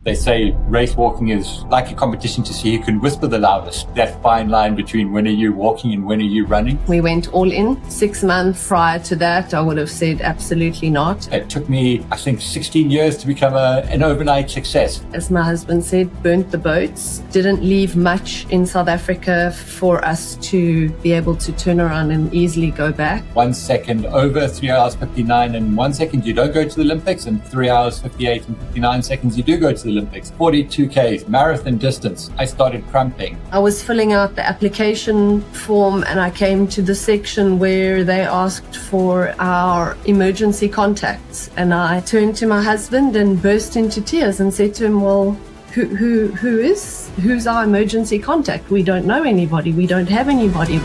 They say race walking is like a competition to see who can whisper the loudest. That fine line between when are you walking and when are you running. We went all in. 6 months prior to that, I would have said absolutely not. It took me, I think, 16 years to become an overnight success. As my husband said, burnt the boats. Didn't leave much in South Africa for us to be able to turn around and easily go back. 1 second over 3 hours 59, and 1 second you don't go to the Olympics, and 3 hours 58 and 59 seconds you do go to the Olympics. 42Ks, marathon distance. I started cramping. I was filling out the application form and I came to the section where they asked for our emergency contacts. And I turned to my husband and burst into tears and said to him, well, who's our emergency contact? We don't know anybody. We don't have anybody.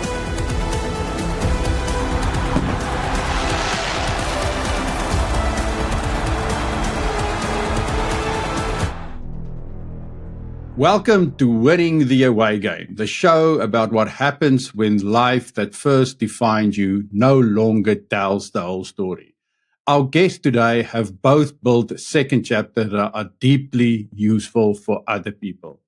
Welcome to Winning the Away Game, the show about what happens when life that first defined you no longer tells the whole story. Our guests today have both built a second chapter that are deeply useful for other people.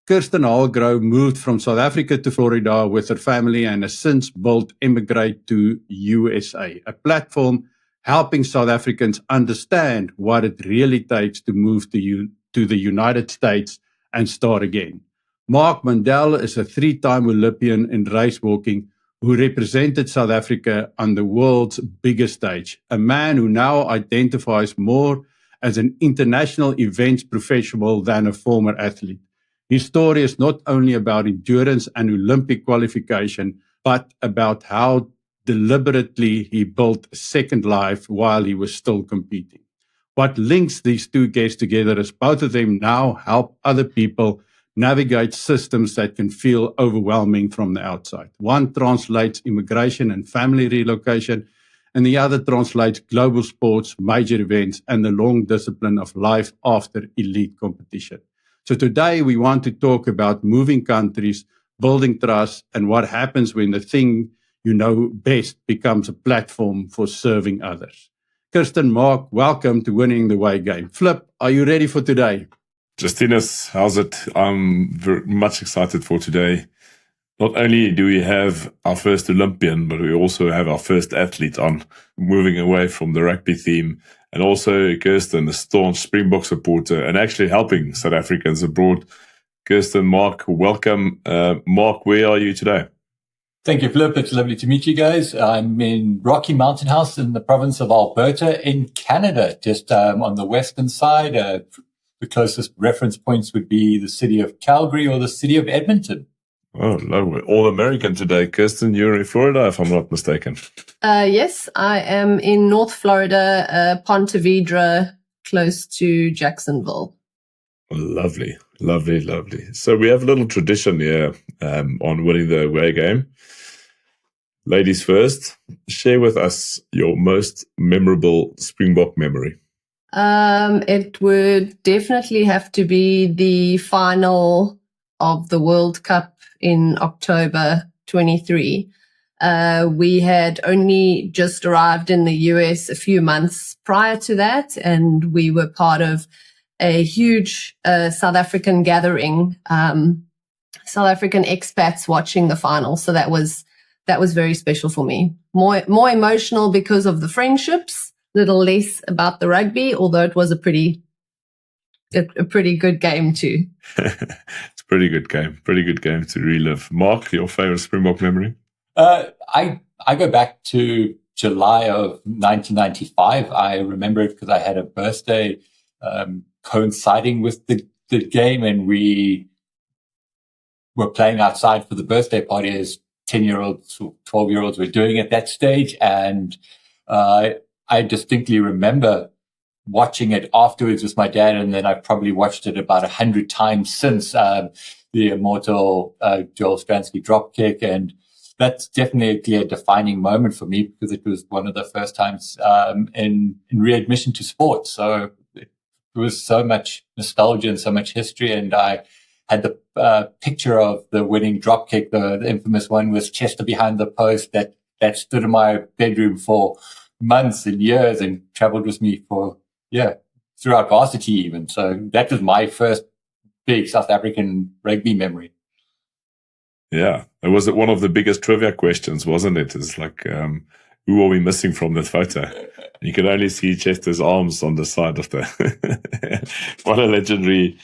Kirsten Hallgrove moved from South Africa to Florida with her family and has since built Immigrate to USA, a platform helping South Africans understand what it really takes to move to the United States and start again. Marc Mandel is a 3-time Olympian in race walking who represented South Africa on the world's biggest stage, a man who now identifies more as an international events professional than a former athlete. His story is not only about endurance and Olympic qualification, but about how deliberately he built a second life while he was still competing. What links these two guests together is both of them now help other people navigate systems that can feel overwhelming from the outside. One translates immigration and family relocation, and the other translates global sports, major events, and the long discipline of life after elite competition. So today we want to talk about moving countries, building trust, and what happens when the thing you know best becomes a platform for serving others. Kirsten, Marc, welcome to Winning the Away Game. Flip, are you ready for today? Justinas, how's it? I'm very much excited for today. Not only do we have our first Olympian, but we also have our first athlete on, moving away from the rugby theme, and also Kirsten, a staunch Springbok supporter and actually helping South Africans abroad. Kirsten, Marc, welcome. Marc, where are you today? Thank you, Flip. It's lovely to meet you guys. I'm in Rocky Mountain House in the province of Alberta in Canada, just on the western side. The closest reference points would be the city of Calgary or the city of Edmonton. Oh, lovely. All American today. Kirsten, you're in Florida, if I'm not mistaken. Yes, I am in North Florida, Ponte Vedra, close to Jacksonville. Lovely, lovely, lovely. So we have a little tradition here on Winning the Away Game. Ladies first, share with us your most memorable Springbok memory. It would definitely have to be the final of the World Cup in October 23. We had only just arrived in the US a few months prior to that, and we were part of a huge South African gathering, South African expats watching the final. So that was very special for me. More emotional because of the friendships, little less about the rugby, although it was a pretty good game too. It's a pretty good game to relive. Marc, your favorite Springbok memory? I go back to July of 1995. I remember it because I had a birthday coinciding with the game, and we were playing outside for the birthday party as 10-year-olds or 12-year-olds were doing at that stage. And I distinctly remember watching it afterwards with my dad, and then I've probably watched it about 100 times since, the immortal Joel Stransky dropkick. And that's definitely a defining moment for me because it was one of the first times in readmission to sports. So it was so much nostalgia and so much history. And I had the picture of the winning dropkick, the infamous one with Chester behind the post that stood in my bedroom for months and years and traveled with me for throughout varsity even. So that was my first big South African rugby memory. Yeah, it was one of the biggest trivia questions, wasn't it? It's like, who are we missing from that photo? You could only see Chester's arms on the side of the. What a legendary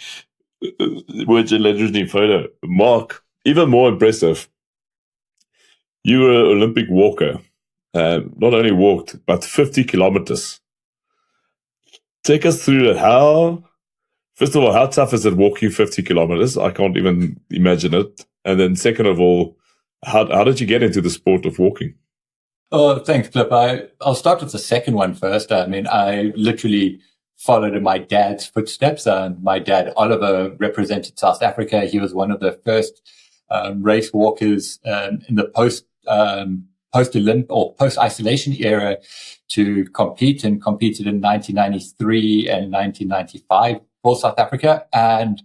photo. Marc, even more impressive. You were an Olympic walker. Not only walked, but 50 kilometers. Take us through how. First of all, how tough is it walking 50 kilometers? I can't even imagine it. And then second of all, how did you get into the sport of walking? Oh, thanks, Flip. I'll start with the second one first. I mean, I literally followed in my dad's footsteps. My dad, Oliver, represented South Africa. He was one of the first race walkers in the post-Olymp or post-isolation era to compete, and competed in 1993 and 1995 for South Africa. And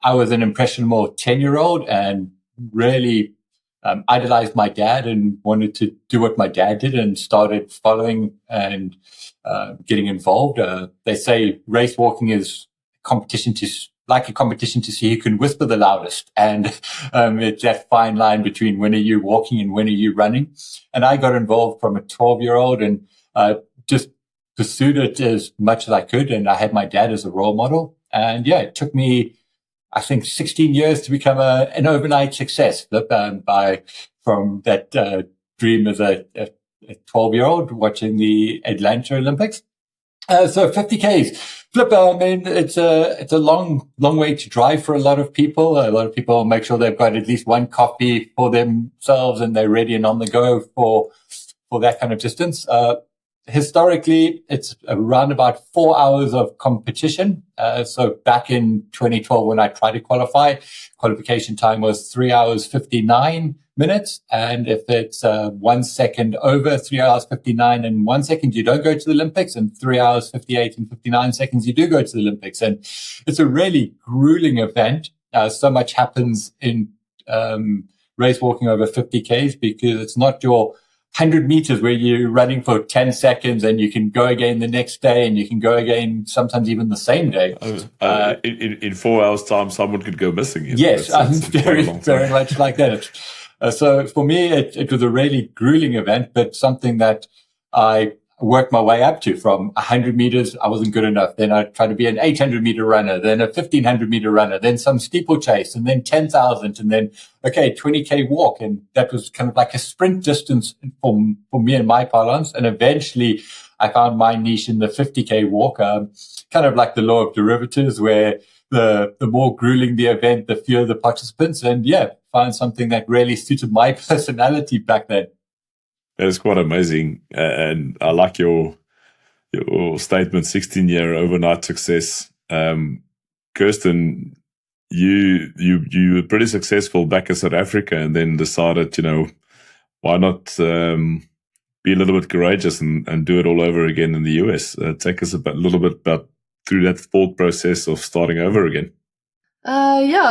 I was an impressionable 10-year-old and really idolized my dad and wanted to do what my dad did, and started following and getting involved. They say race walking is a competition to see who can whisper the loudest. And it's that fine line between when are you walking and when are you running. And I got involved from a 12-year-old and just pursued it as much as I could. And I had my dad as a role model. And yeah, it took me, I think, 16 years to become an overnight success. From that dream as a 12-year-old watching the Atlanta Olympics. So 50Ks. Flip, I mean, it's a long way to drive for a lot of people. A lot of people make sure they've got at least one coffee for themselves and they're ready and on the go for that kind of distance. Historically, it's around about 4 hours of competition. So back in 2012, when I tried to qualification time was 3 hours, 59 minutes. And if it's 1 second over 3 hours, 59 and 1 second, you don't go to the Olympics. And 3 hours, 58 and 59 seconds, you do go to the Olympics. And it's a really grueling event. So much happens in race walking over 50Ks, because it's not your 100 meters where you're running for 10 seconds and you can go again the next day, and you can go again sometimes even the same day. In 4 hours time, someone could go missing. Yes, very much like that. So for me, it was a really grueling event, but something that I worked my way up to. From 100 meters, I wasn't good enough. Then I tried to be an 800 meter runner, then a 1500 meter runner, then some steeplechase, and then 10,000, and then, 20K walk. And that was kind of like a sprint distance for me and my parlance. And eventually I found my niche in the 50K walk, kind of like the law of derivatives, where the more grueling the event, the fewer the participants. And yeah, find something that really suited my personality back then. That is quite amazing. And I like your statement, 16-year overnight success. Kirsten, you were pretty successful back in South Africa, and then decided, why not be a little bit courageous and do it all over again in the US? Take us a little bit through that thought process of starting over again.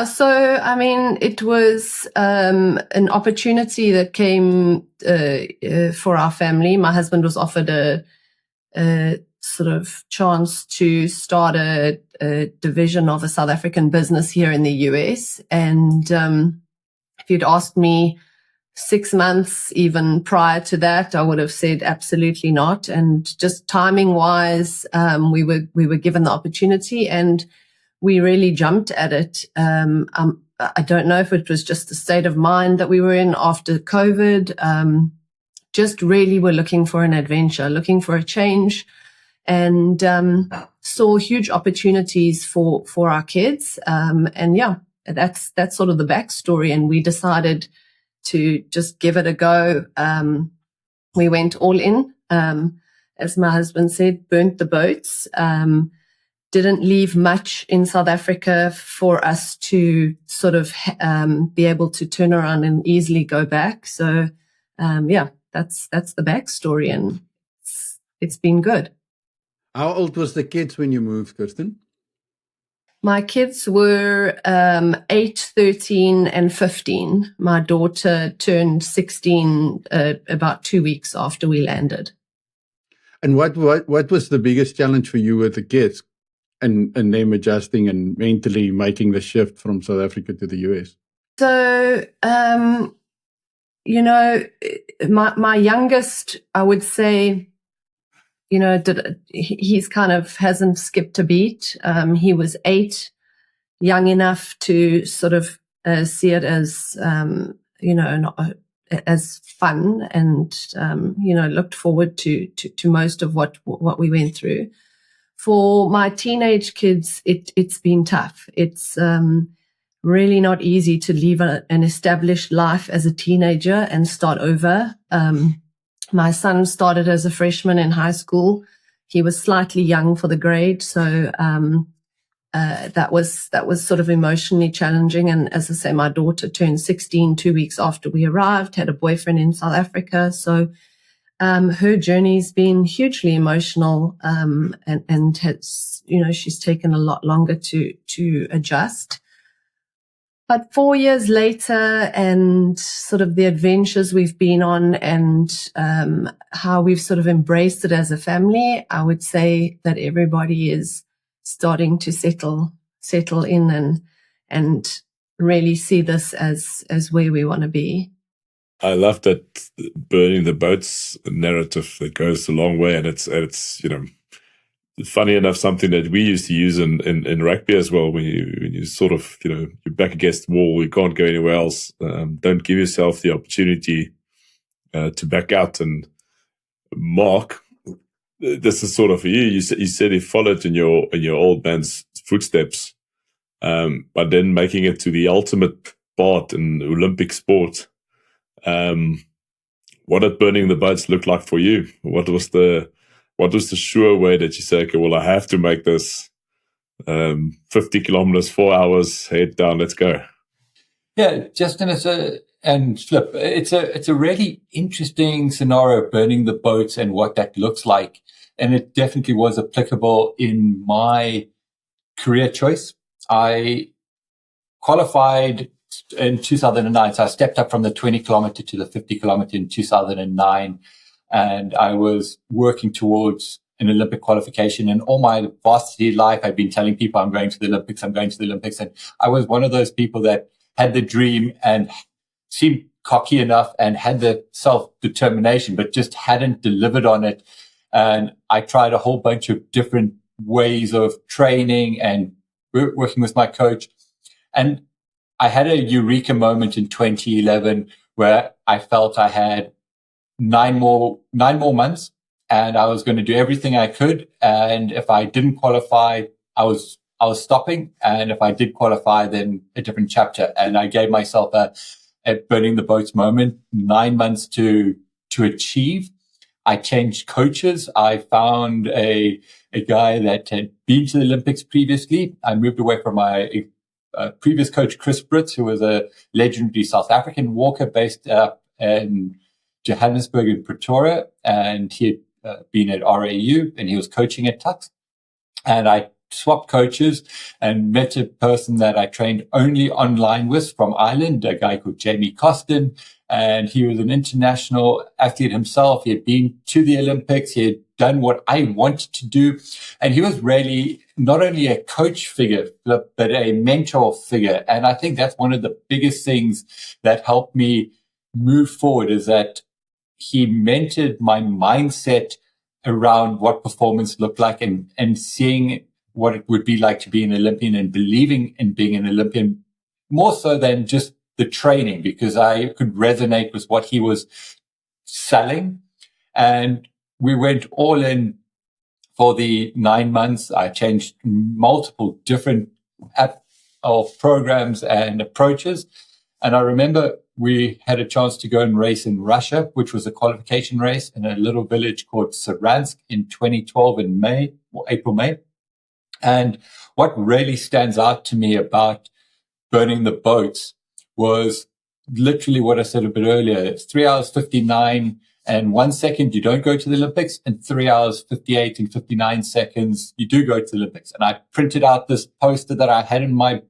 So, I mean, it was an opportunity that came for our family. My husband was offered a sort of chance to start a division of a South African business here in the US. And if you'd asked me 6 months even prior to that, I would have said absolutely not. And just timing wise, we were given the opportunity and we really jumped at it. I don't know if it was just the state of mind that we were in after COVID. Just really were looking for an adventure, looking for a change, and saw huge opportunities for our kids. And yeah, that's sort of the backstory. And we decided to just give it a go. We went all in, as my husband said, burnt the boats. Didn't leave much in South Africa for us to sort of be able to turn around and easily go back. So, that's the backstory, and it's been good. How old was the kids when you moved, Kirsten? My kids were 8, 13, and 15. My daughter turned 16 about 2 weeks after we landed. And what was the biggest challenge for you with the kids? and them adjusting and mentally making the shift from South Africa to the US? So, my youngest, I would say, he's kind of hasn't skipped a beat. He was 8, young enough to sort of see it as, as fun, and, looked forward to most of what we went through. For my teenage kids, it's been tough. It's really not easy to leave an established life as a teenager and start over. My son started as a freshman in high school. He was slightly young for the grade, so that was sort of emotionally challenging. And as I say, my daughter turned 16 2 weeks after we arrived, had a boyfriend in South Africa. So her journey's been hugely emotional, and has, she's taken a lot longer to adjust. But 4 years later, and sort of the adventures we've been on, and how we've sort of embraced it as a family, I would say that everybody is starting to settle in and really see this as where we want to be. I love that burning the boats narrative that goes a long way, and it's funny enough, something that we used to use in rugby as well. When you sort of, you're back against the wall, you can't go anywhere else. Don't give yourself the opportunity to back out. And Mark, this is sort of for you. You said he followed in your old man's footsteps, but then making it to the ultimate part in Olympic sport. What did burning the boats look like for you? What was the sure way that you say, okay, well, I have to make this 50 kilometers, 4 hours, head down, let's go? Yeah, Justin, and Flip, it's a really interesting scenario, burning the boats and what that looks like. And it definitely was applicable in my career choice. I qualified in 2009. So I stepped up from the 20 kilometer to the 50 kilometer in 2009. And I was working towards an Olympic qualification. And all my varsity life, I've been telling people I'm going to the Olympics. And I was one of those people that had the dream and seemed cocky enough and had the self-determination, but just hadn't delivered on it. And I tried a whole bunch of different ways of training and working with my coach. And I had a eureka moment in 2011 where I felt I had 9 more months, and I was going to do everything I could. And if I didn't qualify, I was stopping. And if I did qualify, then a different chapter. And I gave myself a burning the boats moment, 9 months to achieve. I changed coaches. I found a guy that had been to the Olympics previously. I moved away from my previous coach, Chris Brits, who was a legendary South African walker based in Johannesburg and Pretoria, and he had been at RAU and he was coaching at Tux. And I swapped coaches and met a person that I trained only online with from Ireland, a guy called Jamie Costin. And he was an international athlete himself. He had been to the Olympics. He had done what I wanted to do. And he was really not only a coach figure, but a mentor figure. And I think that's one of the biggest things that helped me move forward, is that he mentored my mindset around what performance looked like, and seeing what it would be like to be an Olympian and believing in being an Olympian more so than just the training, because I could resonate with what he was selling. And we went all in for the 9 months. I changed multiple different programs and approaches. And I remember we had a chance to go and race in Russia, which was a qualification race in a little village called Saransk in 2012 in April, May. And what really stands out to me about burning the boats was literally what I said a bit earlier. It's 3 hours, 59 and 1 second. You don't go to the Olympics, and 3 hours, 58 and 59 seconds. You do go to the Olympics. And I printed out this poster that I had in my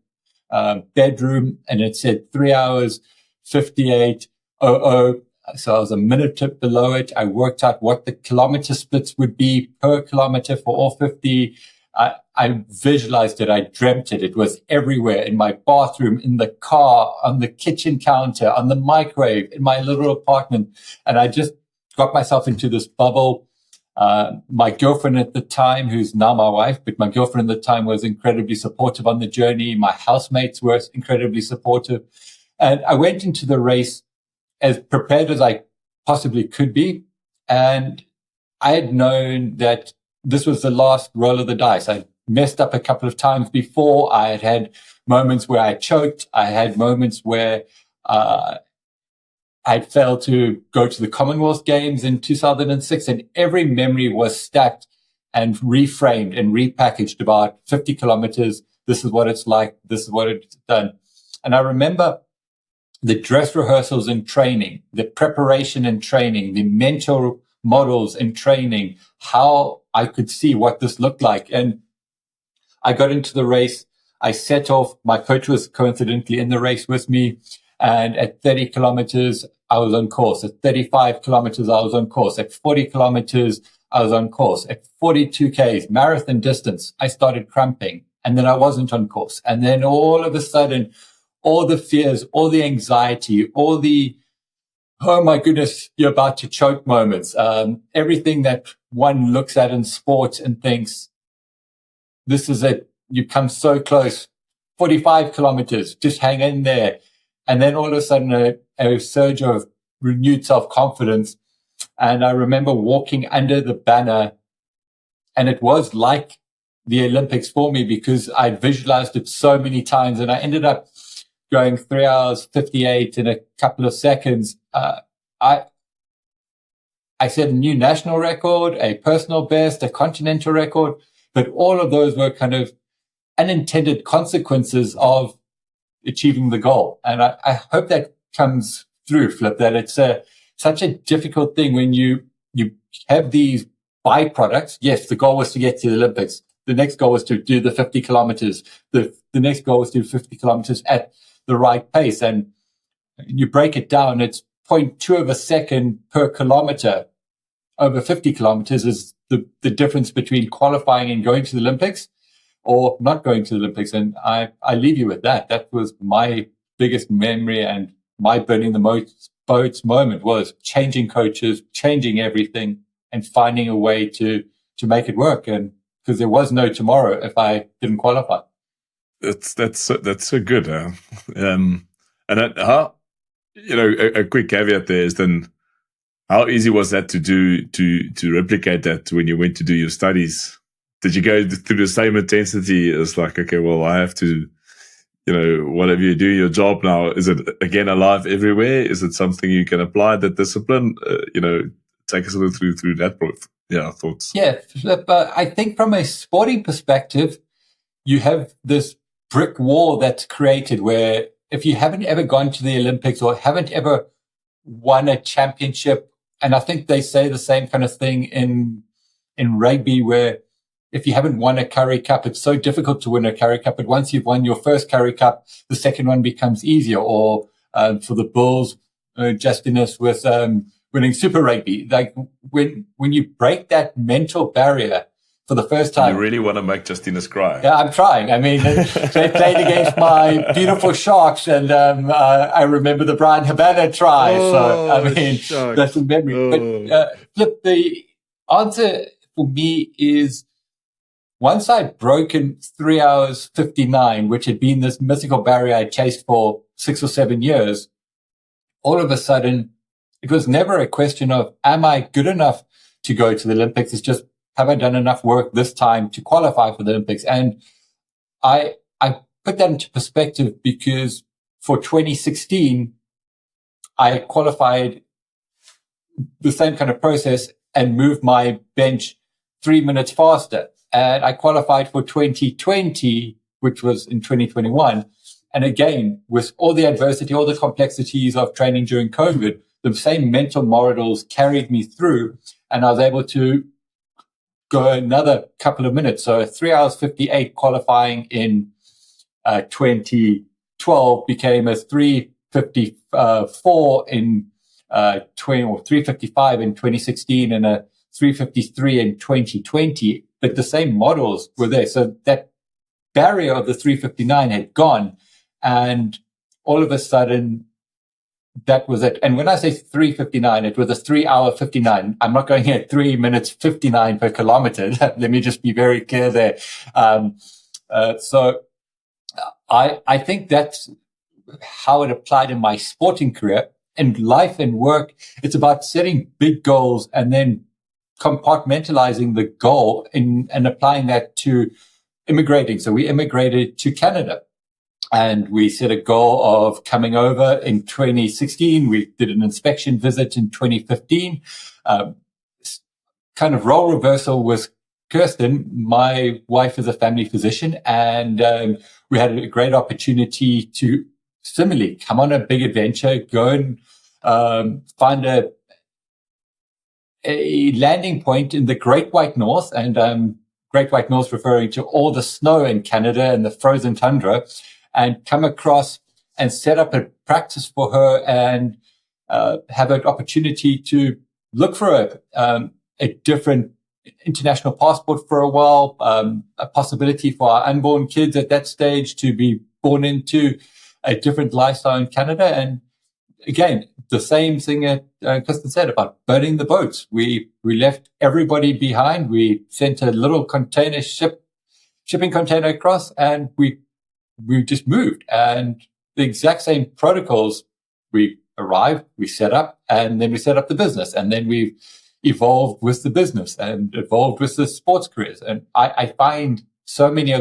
bedroom, and it said 3 hours, 58:00. So I was a minute below it. I worked out what the kilometer splits would be per kilometer for all 50 I visualized it. I dreamt it. It was everywhere, in my bathroom, in the car, on the kitchen counter, on the microwave, in my little apartment. And I just got myself into this bubble. My girlfriend at the time, who's now my wife, but my girlfriend at the time was incredibly supportive on the journey. My housemates were incredibly supportive. And I went into the race as prepared as I possibly could be. And I had known that this was the last roll of the dice. I messed up a couple of times before. I had had moments where I choked. I had moments where I'd failed to go to the Commonwealth Games in 2006, and every memory was stacked and reframed and repackaged about 50 kilometers. This is what it's like. This is what it's done. And I remember the dress rehearsals and training, the preparation and training, the mental models and training, how I could see what this looked like. And I got into the race. I set off. My coach was coincidentally in the race with me. And at 30 kilometers, I was on course. At 35 kilometers, I was on course. At 40 kilometers, I was on course. At 42 Ks, marathon distance, I started cramping. And then I wasn't on course. And then all of a sudden, all the fears, all the anxiety, all the, oh my goodness, you're about to choke moments. Everything that one looks at in sport and thinks, this is it. You come so close. 45 kilometers, just hang in there. And then all of a sudden a surge of renewed self-confidence. And I remember walking under the banner, and it was like the Olympics for me because I'd visualized it so many times, and I ended up going 3 hours, 58 in a couple of seconds. I set a new national record, a personal best, a continental record, but all of those were kind of unintended consequences of achieving the goal. And I hope that comes through, Flip, that it's such a difficult thing when you have these byproducts. Yes, the goal was to get to the Olympics. The next goal was to do the 50 kilometers. The next goal was to do 50 kilometers at the right pace. And you break it down, it's 0.2 of a second per kilometer over 50 kilometers is the difference between qualifying and going to the Olympics or not going to the Olympics. And I leave you with that. That was my biggest memory, and my burning the most boats moment was changing coaches, changing everything, and finding a way to make it work. And because there was no tomorrow if I didn't qualify. That's so good. And how, a quick caveat there is then, how easy was that to do, to replicate that when you went to do your studies? Did you go through the same intensity as like, okay, well, I have to, whatever you do, your job now, is it again alive everywhere? Is it something you can apply, that discipline? Take us a little through that, thoughts. Yeah, but I think from a sporting perspective, you have this brick wall that's created where if you haven't ever gone to the Olympics or haven't ever won a championship, and I think they say the same kind of thing in rugby, where if you haven't won a Currie Cup, it's so difficult to win a Currie Cup. But once you've won your first Currie Cup, the second one becomes easier. Or for the Bulls, Justinas with winning Super Rugby. Like when you break that mental barrier for the first time. You really want to make Justinas cry. Yeah, I'm trying. I mean, they played against my beautiful Sharks, and I remember the Brian Habana try. So, I mean, Sharks. That's a memory. But Flip, the answer for me is once I'd broken 3 hours 59, which had been this mythical barrier I chased for 6 or 7 years, all of a sudden, it was never a question of, am I good enough to go to the Olympics? It's just, have I done enough work this time to qualify for the Olympics? And I put that into perspective because for 2016, I qualified the same kind of process and moved my bench 3 minutes faster. And I qualified for 2020, which was in 2021. And again, with all the adversity, all the complexities of training during COVID, the same mental models carried me through, and I was able to go another couple of minutes. So 3 hours 58 qualifying in 2012 became a 3:54 in 3:55 in 2016 and a 3:53 in 2020. but the same models were there. So that barrier of the 3:59 had gone, and all of a sudden that was it. And when I say 3:59, it was a 3-hour 59. I'm not going at 3 minutes 59 per kilometer. Let me just be very clear there. So I think that's how it applied in my sporting career. In life and work, it's about setting big goals and then compartmentalizing the goal and applying that to immigrating. So we immigrated to Canada and we set a goal of coming over in 2016. We did an inspection visit in 2015. Kind of role reversal with Kirsten. My wife is a family physician, and we had a great opportunity to similarly come on a big adventure, go and find a landing point in the Great White North, and Great White North referring to all the snow in Canada and the frozen tundra, and come across and set up a practice for her and have an opportunity to look for a different international passport for a while, a possibility for our unborn kids at that stage to be born into a different lifestyle in Canada. And again, the same thing that Kirsten said about burning the boats. We left everybody behind. We sent a little container shipping container across, and we just moved. And the exact same protocols. We arrived, we set up, and then we set up the business, and then we evolved with the business and evolved with the sports careers. And I find so many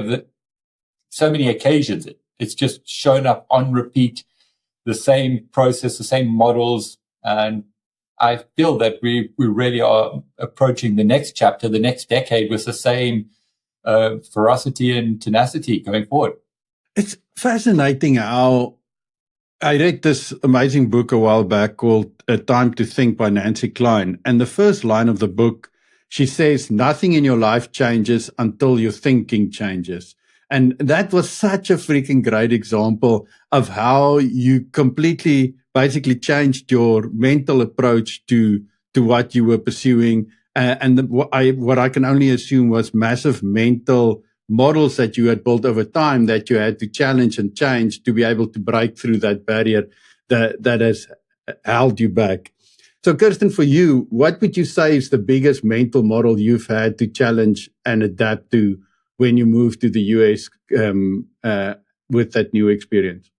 occasions it's just shown up on repeat, the same process, the same models. And I feel that we really are approaching the next chapter, the next decade, with the same ferocity and tenacity going forward. It's fascinating how I read this amazing book a while back called Time to Think by Nancy Klein. And the first line of the book, she says, nothing in your life changes until your thinking changes. And that was such a freaking great example of how you completely basically changed your mental approach to what you were pursuing. What I can only assume was massive mental models that you had built over time that you had to challenge and change to be able to break through that barrier that has held you back. So, Kirsten, for you, what would you say is the biggest mental model you've had to challenge and adapt to when you moved to the US with that new experience?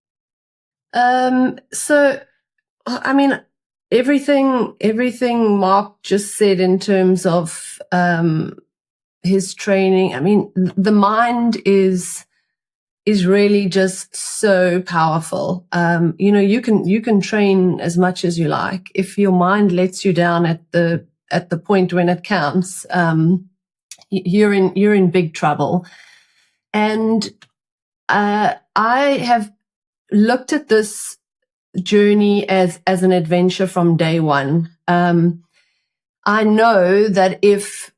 So, I mean, everything Marc just said in terms of his training. I mean, the mind is really just so powerful. You can train as much as you like. If your mind lets you down at the point when it counts, you're in big trouble. And I have looked at this journey as an adventure from day one. I know that if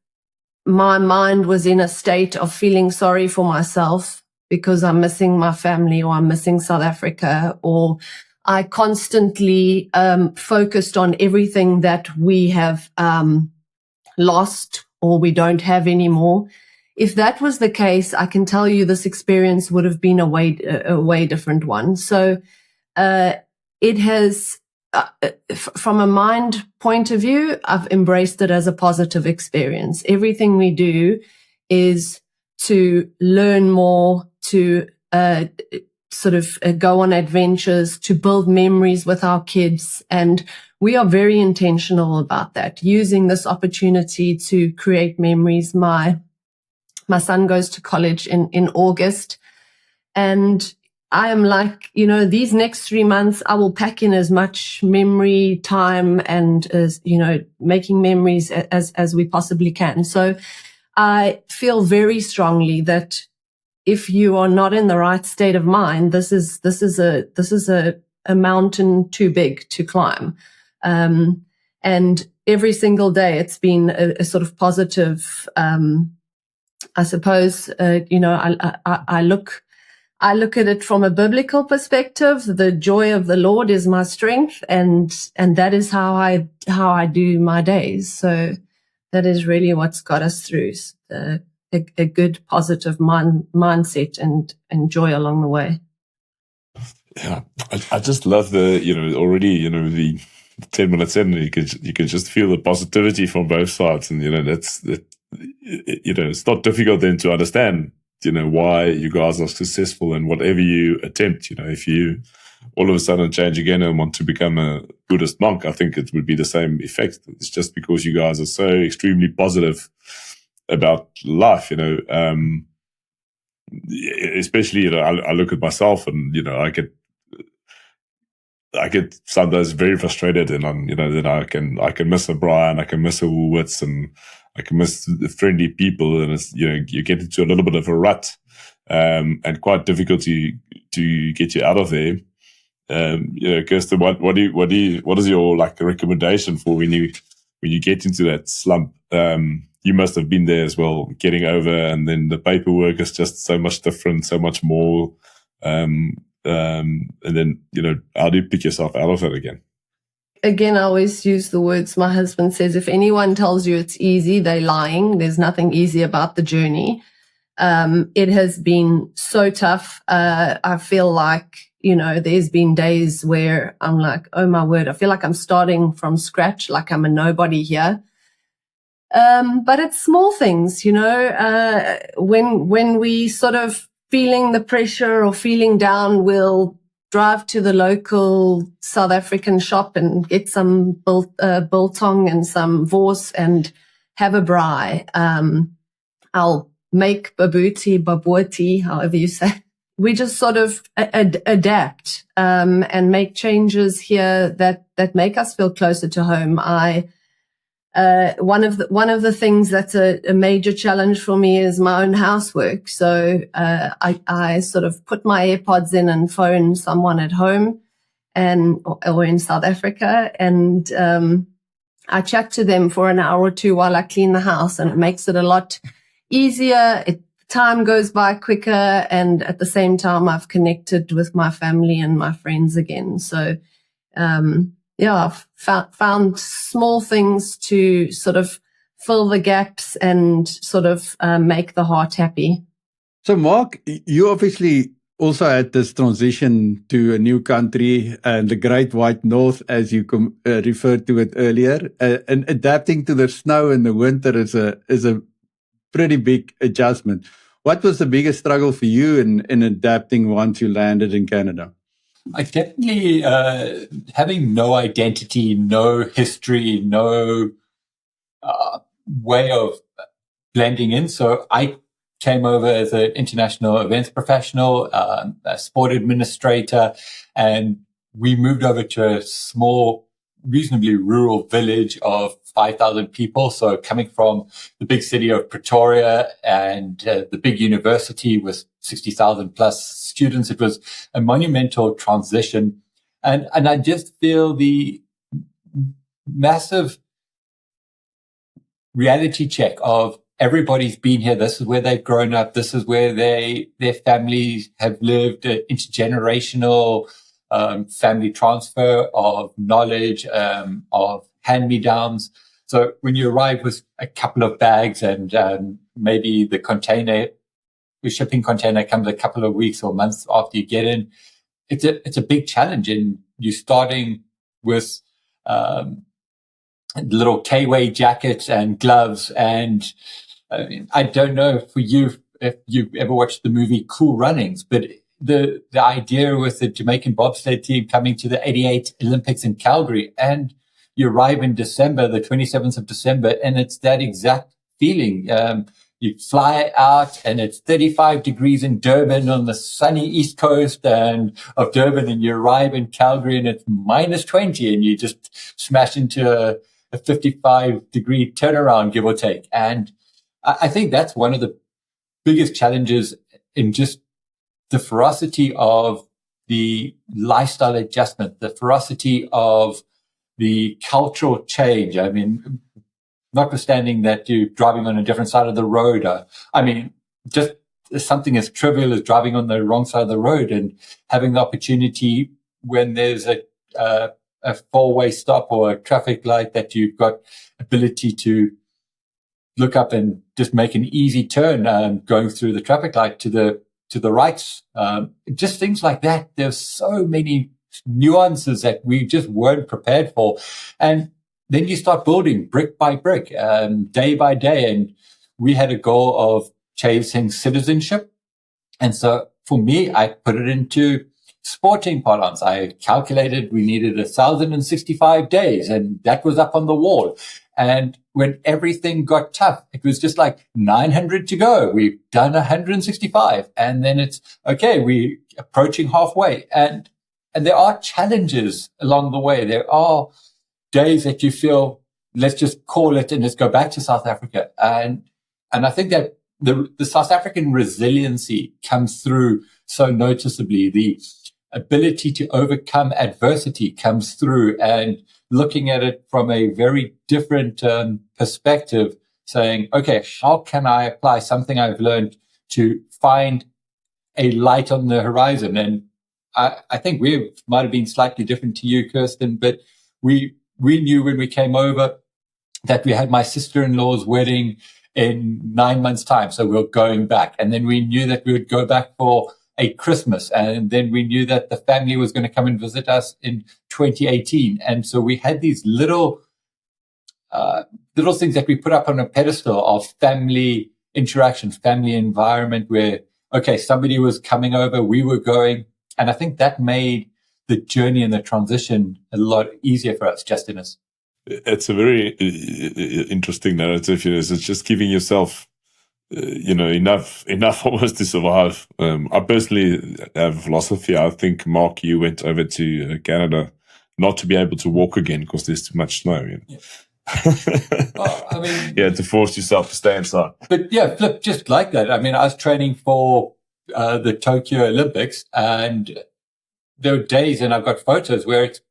my mind was in a state of feeling sorry for myself because I'm missing my family, or I'm missing South Africa, or I constantly focused on everything that we have lost or we don't have anymore. If that was the case, I can tell you this experience would have been a way different one. So it has, from a mind point of view, I've embraced it as a positive experience. Everything we do is to learn more, to go on adventures, to build memories with our kids. And we are very intentional about that, using this opportunity to create memories. My son goes to college in August, and I am like, these next 3 months, I will pack in as much memory time and as, making memories as we possibly can. So I feel very strongly that if you are not in the right state of mind, this is a mountain too big to climb. And every single day it's been a sort of positive, I suppose, I look at it from a biblical perspective. The joy of the Lord is my strength, and that is how I do my days. So that is really what's got us through. a good positive mindset and joy along the way. Yeah, I just love already, the 10 minutes in, you can just feel the positivity from both sides. And, it's not difficult then to understand, why you guys are successful in whatever you attempt. If you all of a sudden change again and want to become a Buddhist monk, I think it would be the same effect. It's just because you guys are so extremely positive about life, especially, I look at myself and, I get sometimes very frustrated, and then I can miss a Brian, I can miss a Woolworths, and I can miss the friendly people, and it's you get into a little bit of a rut, and quite difficult to get you out of there. Kirsten, what is your recommendation for when you get into that slump? You must have been there as well, getting over, and then the paperwork is just so much different, so much more. And then, how do you pick yourself out of it again? Again, I always use the words my husband says, if anyone tells you it's easy, they're lying. There's nothing easy about the journey. It has been so tough. I feel like, there's been days where I'm like, oh my word, I feel like I'm starting from scratch, like I'm a nobody here. But it's small things, when we sort of feeling the pressure or feeling down, we'll drive to the local South African shop and get some biltong and some vors and have a braai. I'll make baboti, however you say. We just sort of adapt and make changes here that make us feel closer to home. One of the things that's a major challenge for me is my own housework. So I sort of put my AirPods in and phone someone at home or in South Africa, and I chat to them for an hour or two while I clean the house, and it makes it a lot easier. Time goes by quicker, and at the same time, I've connected with my family and my friends again. So, I've found small things to sort of fill the gaps and sort of make the heart happy. So, Marc, you obviously also had this transition to a new country and the Great White North, as you referred to it earlier, and adapting to the snow in the winter is a pretty big adjustment. What was the biggest struggle for you in adapting once you landed in Canada? I definitely, having no identity, no history, no way of blending in. So I came over as an international events professional, a sport administrator, and we moved over to a small, reasonably rural village of 5,000 people. So coming from the big city of Pretoria and the big university with 60,000 plus students, it was a monumental transition. And I just feel the massive reality check of everybody's been here. This is where they've grown up. This is where their families have lived, intergenerational family transfer of knowledge, of hand-me-downs. So when you arrive with a couple of bags and maybe the shipping container comes a couple of weeks or months after you get in, it's a big challenge. And you're starting with little K-way jackets and gloves. And I don't know for you if you've ever watched the movie Cool Runnings, but the idea with the Jamaican bobsled team coming to the 88 Olympics in Calgary, and you arrive in December, the 27th of December, and it's that exact feeling. You fly out and it's 35 degrees in Durban on the sunny east coast of Durban, and you arrive in Calgary and it's minus 20, and you just smash into a 55 degree turnaround, give or take. And I think that's one of the biggest challenges in just the ferocity of the lifestyle adjustment, the ferocity of the cultural change. I mean, notwithstanding that you're driving on a different side of the road. Just something as trivial as driving on the wrong side of the road and having the opportunity when there's a four-way stop or a traffic light that you've got ability to look up and just make an easy turn, going through the traffic light to the right. Just things like that. There's so many nuances that we just weren't prepared for. And then you start building brick by brick, day by day. And we had a goal of chasing citizenship. And so for me, I put it into sporting parlance. I calculated we needed 1,065 days, and that was up on the wall. And when everything got tough, it was just like 900 to go. We've done 165. And then it's okay, we're approaching halfway. And there are challenges along the way. There are days that you feel, let's just call it and let's go back to South Africa. And I think that the South African resiliency comes through so noticeably. The ability to overcome adversity comes through, and looking at it from a very different perspective, saying, okay, how can I apply something I've learned to find a light on the horizon? And I think we might have been slightly different to you, Kirsten, but we knew when we came over that we had my sister-in-law's wedding in 9 months' time. So we were going back. And then we knew that we would go back for a Christmas. And then we knew that the family was going to come and visit us in 2018. And so we had these little things that we put up on a pedestal of family interaction, family environment where, okay, somebody was coming over, we were going. And I think that made the journey and the transition a lot easier for us, Justinus. It's a very interesting narrative. It's just giving yourself, enough almost to survive. I personally have a philosophy. I think, Mark, you went over to Canada not to be able to walk again because there's too much snow. Yeah. Well, I mean, yeah, to force yourself to stay inside. But yeah, Flip, just like that. I mean, I was training for the Tokyo Olympics, and there were days, and I've got photos where it's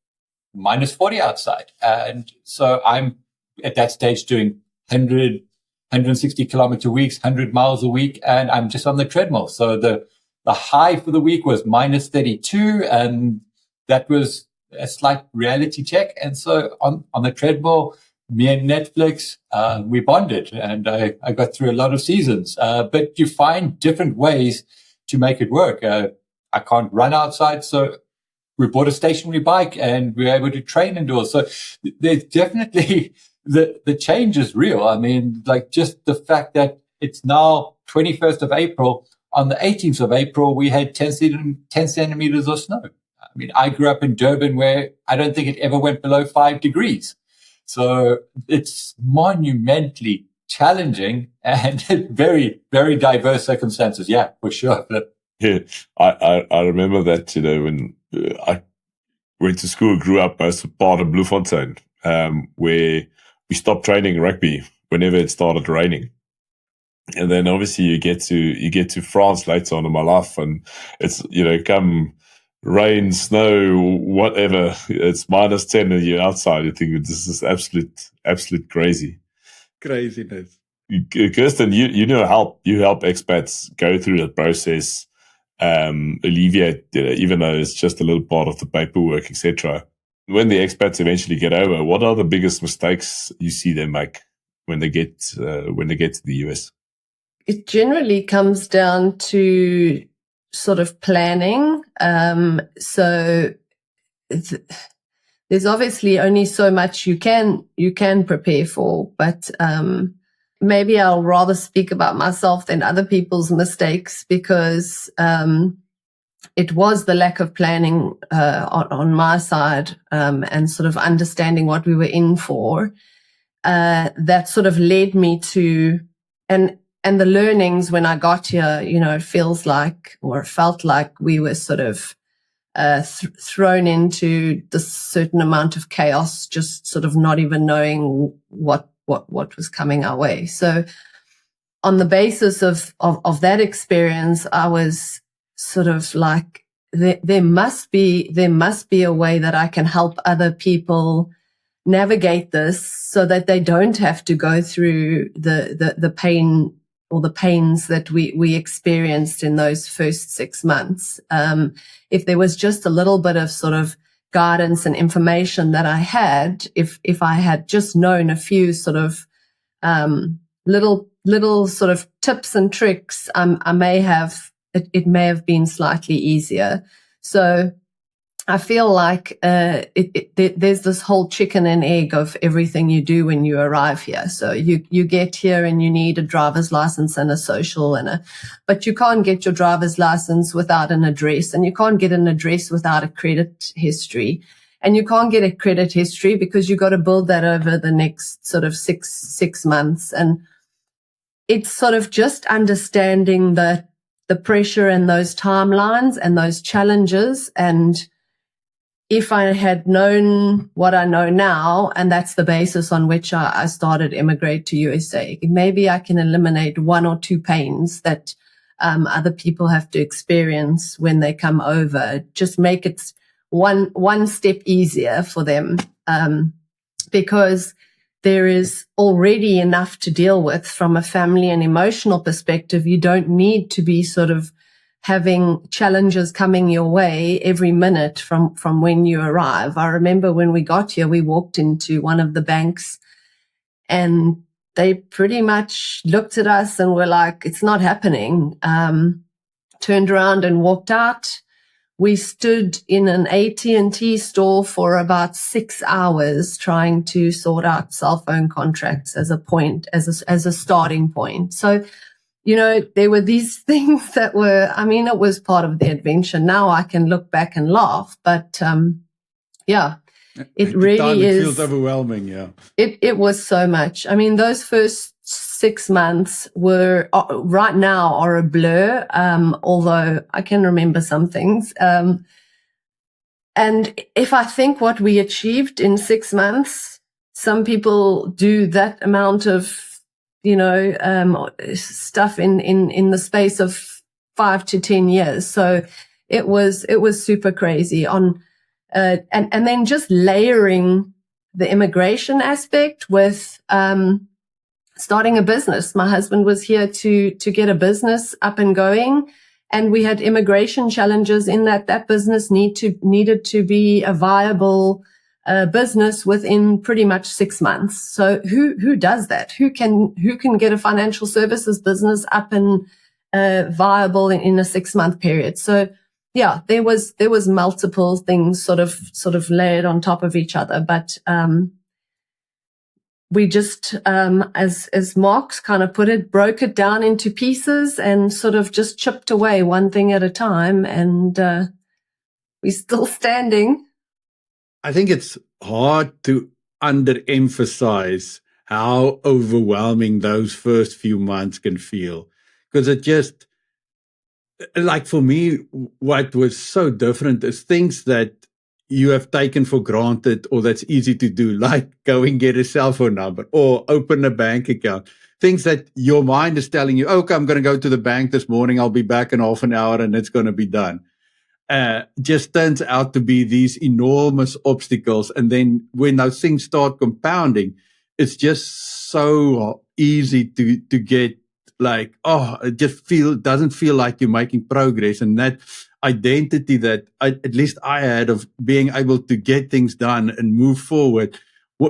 minus 40 outside. And so I'm at that stage doing 160 kilometer weeks, 100 miles a week, and I'm just on the treadmill. So the high for the week was minus 32, and that was a slight reality check. And so on the treadmill, me and Netflix, we bonded, and I got through a lot of seasons. But you find different ways to make it work. I can't run outside, so we bought a stationary bike and we were able to train indoors. So there's definitely the change is real. I mean, like just the fact that it's now 21st of April. On the 18th of April, we had 10 centimeters of snow. I mean, I grew up in Durban where I don't think it ever went below 5 degrees. So it's monumentally challenging and very, very diverse circumstances. Yeah, for sure. Yeah, I remember that, when I went to school, grew up as a part of Bloemfontein, where we stopped training rugby whenever it started raining. And then obviously you get to France later on in my life, and it's, come rain, snow, whatever, it's minus 10 and you're outside. You think this is absolute craziness. Kirsten, you help expats go through that process, alleviate, even though it's just a little part of the paperwork, etc. When the expats eventually get over, what are the biggest mistakes you see them make when they get to the US? It generally comes down to sort of planning. So there's obviously only so much you can prepare for, but maybe I'll rather speak about myself than other people's mistakes, because it was the lack of planning on my side, and sort of understanding what we were in for, that sort of led me to, and the learnings when I got here, it felt like we were sort of thrown into this certain amount of chaos, just sort of not even knowing what was coming our way. So on the basis of that experience, I was sort of like, there must be a way that I can help other people navigate this so that they don't have to go through the pain or the pains that we experienced in those first 6 months. If there was just a little bit of sort of guidance and information that I had, if I had just known a few sort of little sort of tips and tricks, I may have, it may have been slightly easier. So I feel like there's this whole chicken and egg of everything you do when you arrive here. So you get here and you need a driver's license and a social but you can't get your driver's license without an address, and you can't get an address without a credit history. And you can't get a credit history because you got to build that over the next sort of six months. And it's sort of just understanding the pressure and those timelines and those challenges. And if I had known what I know now, and that's the basis on which I started Immigrate to USA, maybe I can eliminate one or two pains that other people have to experience when they come over. Just make it one step easier for them, because there is already enough to deal with from a family and emotional perspective. You don't need to be sort of having challenges coming your way every minute from when you arrive. I remember when we got here, we walked into one of the banks and they pretty much looked at us and were like, it's not happening. Turned around and walked out. We stood in an AT&T store for about 6 hours trying to sort out cell phone contracts as a starting point. So, there were these things that were, it was part of the adventure. Now I can look back and laugh, but it really is. It feels overwhelming, yeah. It was so much. Those first 6 months were right now are a blur, although I can remember some things. And if I think what we achieved in 6 months, some people do that amount of stuff in the space of 5 to 10 years. So it was super crazy and then just layering the immigration aspect with, starting a business. My husband was here to get a business up and going, and we had immigration challenges in that business needed to be a viable business within pretty much 6 months. So who does that? Who can get a financial services business up and viable in a 6-month period? So yeah, there was multiple things sort of layered on top of each other, but we just, as Mark's kind of put it, broke it down into pieces and sort of just chipped away one thing at a time, and we're still standing. I think it's hard to underemphasize how overwhelming those first few months can feel, because it just, like for me, what was so different is things that you have taken for granted or that's easy to do, like go and get a cell phone number or open a bank account. Things that your mind is telling you, okay, I'm going to go to the bank this morning. I'll be back in half an hour and it's going to be done. Just turns out to be these enormous obstacles. And then when those things start compounding, it's just so easy to get like, it just doesn't feel like you're making progress. And that identity that at least I had of being able to get things done and move forward,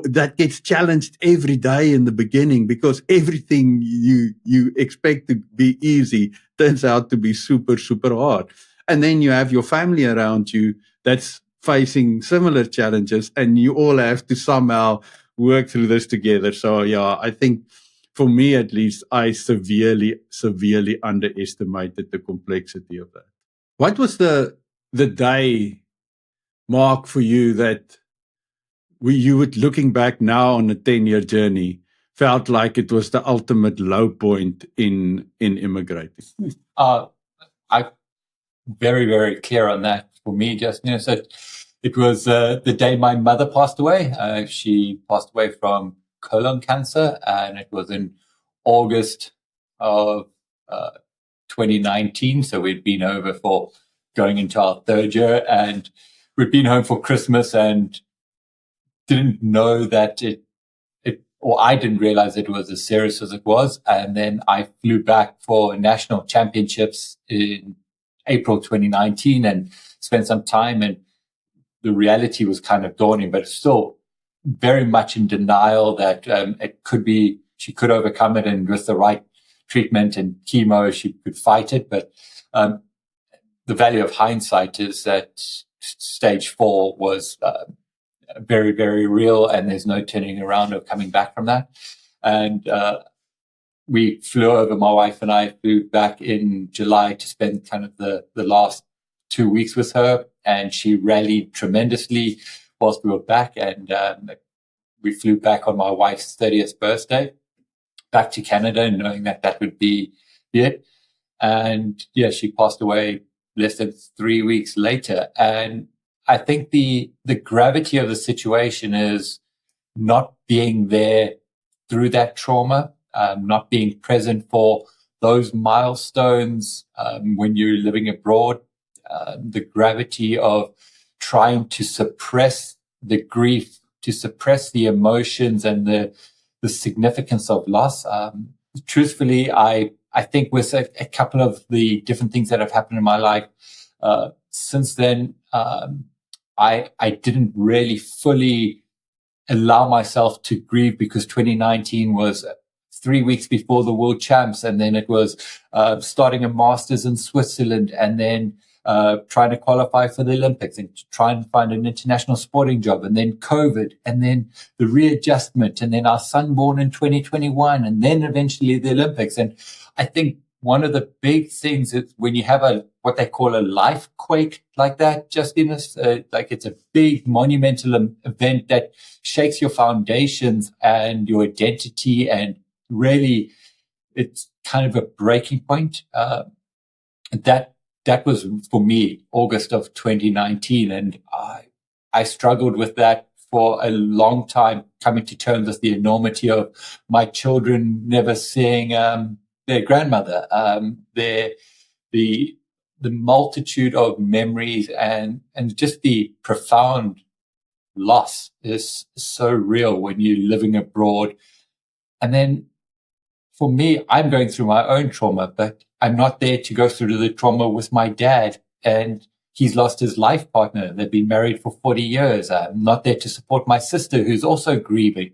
that gets challenged every day in the beginning, because everything you expect to be easy turns out to be super, super hard. And then you have your family around you that's facing similar challenges, and you all have to somehow work through this together. So yeah, I think for me at least, I severely, severely underestimated the complexity of that. What was the day, Mark, for you that you would, looking back now on a 10-year journey, felt like it was the ultimate low point in immigrating? I'm very, very clear on that. For me, just, so it was the day my mother passed away. She passed away from colon cancer, and it was in August of 2019. So we'd been over for going into our 3rd year, and we'd been home for Christmas and didn't know that or I didn't realize it was as serious as it was. And then I flew back for national championships in April 2019 and spent some time, and the reality was kind of dawning, but still very much in denial that it could be she could overcome it, and with the right treatment and chemo, she could fight it. But the value of hindsight is that stage 4 was very, very real, and there's no turning around or coming back from that. And we flew over, my wife and I flew back in July to spend kind of the last 2 weeks with her, and she rallied tremendously whilst we were back. And we flew back on my wife's 30th birthday back to Canada, knowing that that would be it. And yeah, she passed away less than 3 weeks later. And I think the gravity of the situation is not being there through that trauma, not being present for those milestones when you're living abroad, the gravity of trying to suppress the grief, to suppress the emotions and the significance of loss. Truthfully, I think with a couple of the different things that have happened in my life since then, I didn't really fully allow myself to grieve, because 2019 was 3 weeks before the World Champs, and then it was starting a Masters in Switzerland, and then trying to qualify for the Olympics and try and find an international sporting job, and then COVID, and then the readjustment, and then our son born in 2021, and then eventually the Olympics. And I think one of the big things is when you have what they call a life quake like that, Justin, like it's a big monumental event that shakes your foundations and your identity, and really it's kind of a breaking point. That was for me August of 2019, and I struggled with that for a long time, coming to terms with the enormity of my children never seeing their grandmother, the multitude of memories and just the profound loss is so real when you're living abroad. And then for me, I'm going through my own trauma, but I'm not there to go through the trauma with my dad, and he's lost his life partner. They've been married for 40 years. I'm not there to support my sister, who's also grieving.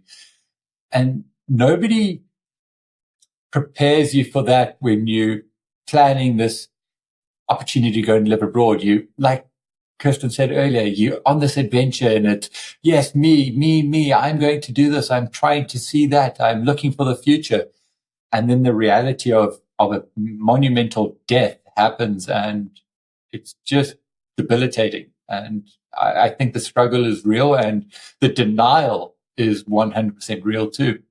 And nobody prepares you for that when you're planning this opportunity to go and live abroad. You, like Kirsten said earlier, you're on this adventure, and it's, yes, me, I'm going to do this. I'm trying to see that. I'm looking for the future. And then the reality of a monumental death happens, and it's just debilitating. And I think the struggle is real, and the denial is 100% real too.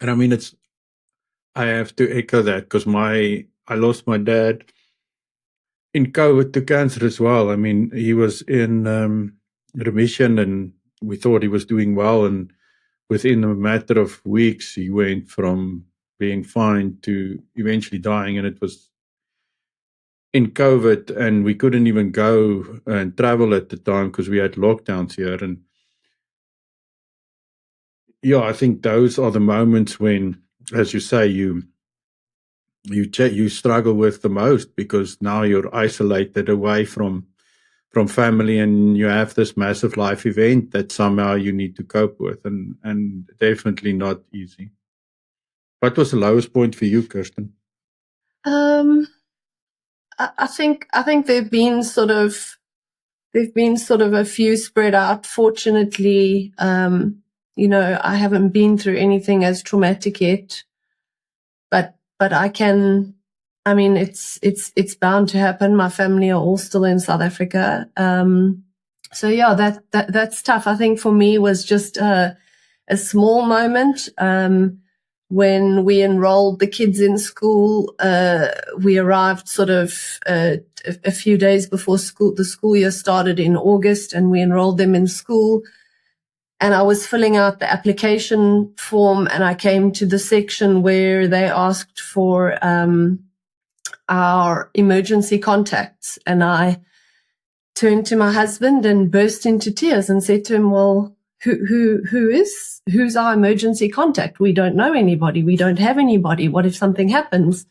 And I mean, I have to echo that, because I lost my dad in COVID to cancer as well. I mean, he was in remission, and we thought he was doing well. And within a matter of weeks, he went from being fine to eventually dying. And it was in COVID, and we couldn't even go and travel at the time because we had lockdowns here. And yeah, I think those are the moments when, as you say, you struggle with the most, because now you're isolated away from family, and you have this massive life event that somehow you need to cope with, and definitely not easy. What was the lowest point for you, Kirsten? I think there've been sort of a few spread out. Fortunately, I haven't been through anything as traumatic yet, but it's bound to happen. My family are all still in South Africa. So yeah, that's tough. I think for me was just a small moment. When we enrolled the kids in school, we arrived sort of a few days before the school year started in August, and we enrolled them in school. And I was filling out the application form, and I came to the section where they asked for our emergency contacts. And I turned to my husband and burst into tears and said to him, well, who's our emergency contact? We don't know anybody. We don't have anybody. What if something happens?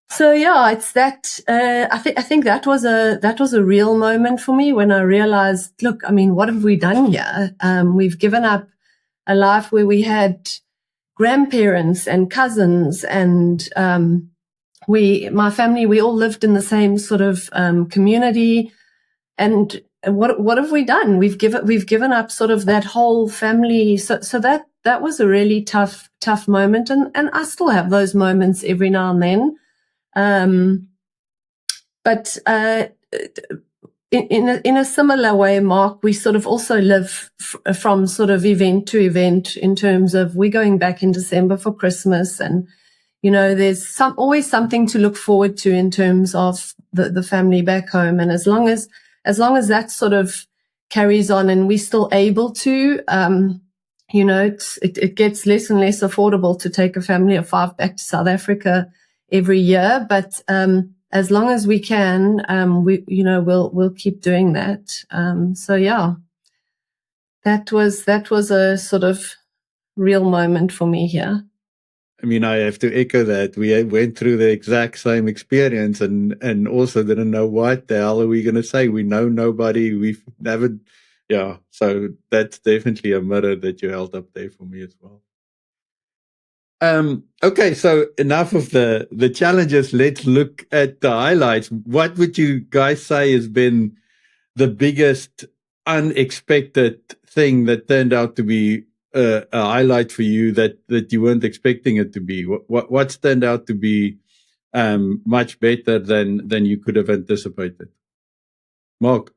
So yeah, it's that. I think that was a real moment for me when I realized, look, I mean, what have we done here? We've given up a life where we had grandparents and cousins, and my family, we all lived in the same sort of community. And what have we done? We've given up sort of that whole family. So that was a really tough moment, and I still have those moments every now and then. But in a similar way, Mark, we sort of also live from sort of event to event in terms of we're going back in December for Christmas, and there's always something to look forward to in terms of the family back home. And as long as that sort of carries on and we're still able to, it gets less and less affordable to take a family of 5 back to South Africa every year. But as long as we can, we'll keep doing that. So yeah, that was a sort of real moment for me here. I mean, I have to echo that. We went through the exact same experience and also didn't know what the hell are we going to say. We know nobody. We've never, yeah. So that's definitely a mirror that you held up there for me as well. Okay, so enough of the challenges. Let's look at the highlights. What would you guys say has been the biggest unexpected thing that turned out to be a highlight for you that you weren't expecting it to be? What's turned out to be much better than you could have anticipated? Mark?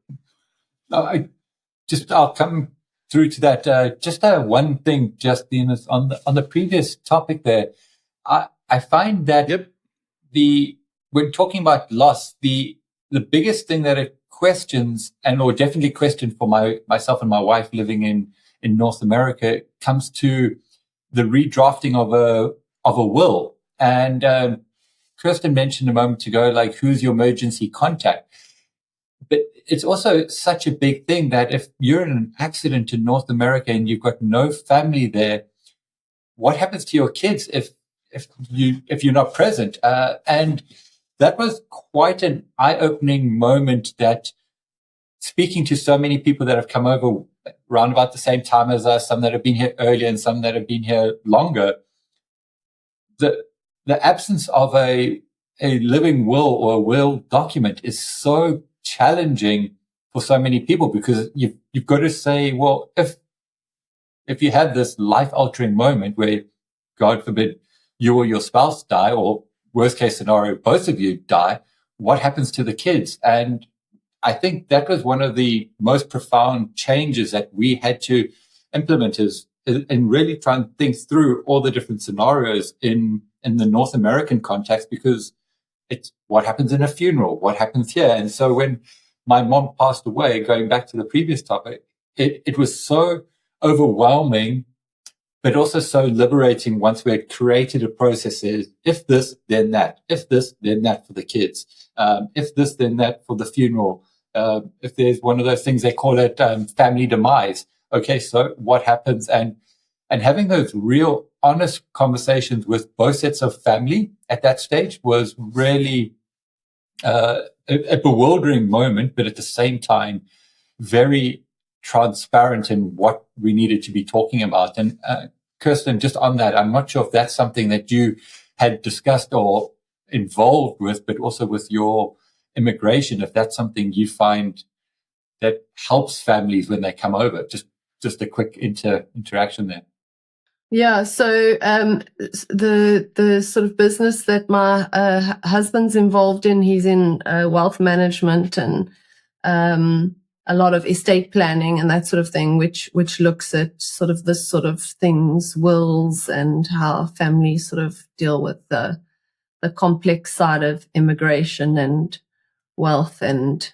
I'll come through to that. Just one thing, Justin, is on the previous topic there. I find that when talking about loss, the biggest thing that it questions, or definitely questioned for myself and my wife living in North America, comes to the redrafting of a will. And Kirsten mentioned a moment ago, like, who's your emergency contact? But it's also such a big thing that if you're in an accident in North America and you've got no family there, what happens to your kids if you're not present? And that was quite an eye-opening moment, that speaking to so many people that have come over around about the same time as us, some that have been here earlier and some that have been here longer, the absence of a living will or a will document is so challenging for so many people, because you've got to say, well, if you had this life-altering moment where, God forbid, you or your spouse die, or worst case scenario, both of you die, what happens to the kids? And I think that was one of the most profound changes that we had to implement, is in really trying to think through all the different scenarios in the North American context, because it's what happens in a funeral, what happens here. And so when my mom passed away, going back to the previous topic, it was so overwhelming, but also so liberating once we had created a process. If this, then that. If this, then that for the kids. If this, then that for the funeral. If there's one of those things, they call it family demise. Okay, so what happens? And having those real honest conversations with both sets of family at that stage was really a bewildering moment, but at the same time, very transparent in what we needed to be talking about. And Kirsten, just on that, I'm not sure if that's something that you had discussed or involved with, but also with your immigration, if that's something you find that helps families when they come over. Just a quick interaction there. Yeah, so the sort of business that my husband's involved in, he's in wealth management and a lot of estate planning and that sort of thing, which looks at sort of this sort of things, wills, and how families sort of deal with the complex side of immigration and wealth and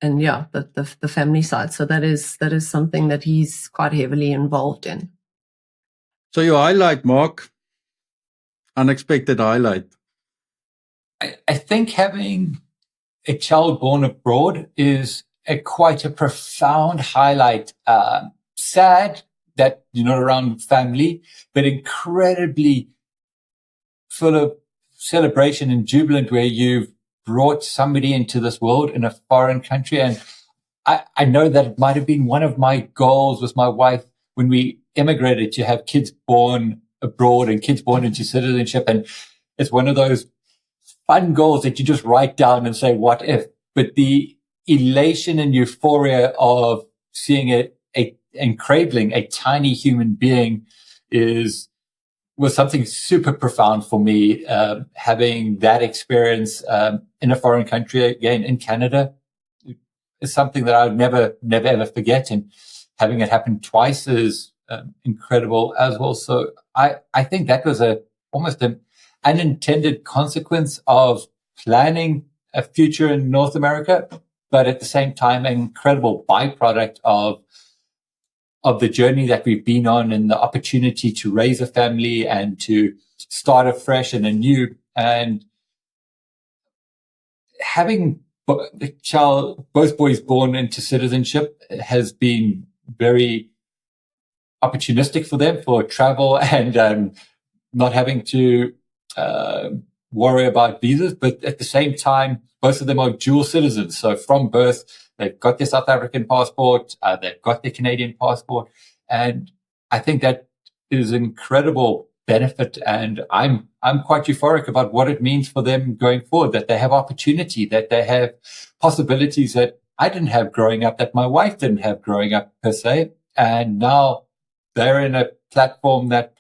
yeah, the family side. So that is something that he's quite heavily involved in. So your highlight, Mark, unexpected highlight. I think having a child born abroad is quite a profound highlight. Sad that you're not around family, but incredibly full of celebration and jubilant where you've brought somebody into this world in a foreign country. And I know that it might have been one of my goals with my wife when we immigrated, to have kids born abroad and kids born into citizenship. And it's one of those fun goals that you just write down and say, what if? But the elation and euphoria of seeing it and cradling a tiny human being was something super profound for me. Having that experience in a foreign country, again in Canada, is something that I would never ever forget. And having it happen twice is incredible as well. So I think that was almost an unintended consequence of planning a future in North America, but at the same time, an incredible byproduct of the journey that we've been on and the opportunity to raise a family and to start afresh and anew. And having both boys born into citizenship has been very opportunistic for them for travel and not having to worry about visas. But at the same time, both of them are dual citizens. So from birth, they've got their South African passport, they've got their Canadian passport. And I think that is an incredible benefit. And I'm quite euphoric about what it means for them going forward, that they have opportunity, that they have possibilities that I didn't have growing up, that my wife didn't have growing up per se. And now they're in a platform that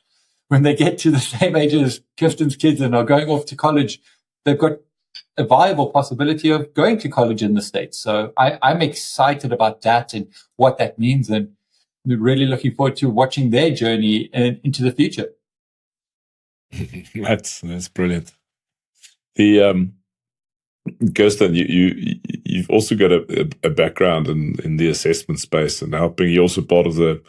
when they get to the same age as Kirsten's kids and are going off to college, they've got a viable possibility of going to college in the States. So I'm excited about that and what that means, and really looking forward to watching their journey into the future. That's brilliant. The Kirsten, you've also got a background in the assessment space and helping. You're also part of the